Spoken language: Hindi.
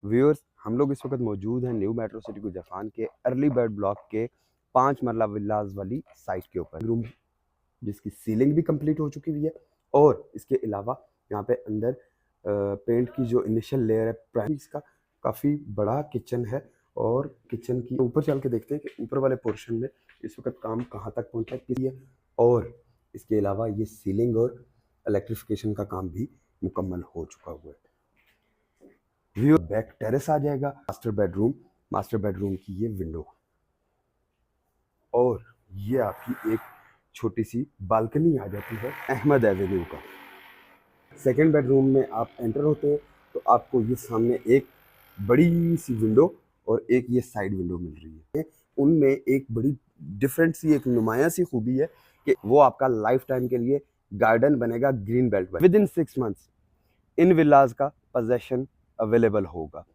व्यूअर्स, हम लोग इस वक्त मौजूद हैं न्यू मेट्रो सिटी गुजरफान के अर्ली बर्ड ब्लॉक के 5 मरला विलाज वाली साइट के ऊपर रूम, जिसकी सीलिंग भी कंप्लीट हो चुकी हुई है। और इसके अलावा यहाँ पे अंदर पेंट की जो इनिशियल लेयर है प्राइमरी, इसका काफ़ी बड़ा किचन है। और किचन की ऊपर चल के देखते हैं कि ऊपर वाले पोर्शन में इस वक्त काम कहाँ तक पहुँचा है। और इसके अलावा ये सीलिंग और इलेक्ट्रिफिकेशन का काम भी मुकम्मल हो चुका हुआ है। व्यू बैक टेरेस आ जाएगा। मास्टर बेडरूम की ये विंडो और ये आपकी एक छोटी सी बालकनी आ जाती है अहमद एवेन्यू का। सेकंड बेडरूम में आप एंटर होते हैं तो आपको ये सामने एक बड़ी सी विंडो और एक ये साइड विंडो मिल रही है। उनमें एक बड़ी डिफरेंट सी एक नुमाया सी खूबी है कि वो आपका लाइफ टाइम के लिए गार्डन बनेगा ग्रीन बेल्ट में। विद इन 6 मंथ्स इन विलाज का पोजेशन अवेलेबल होगा।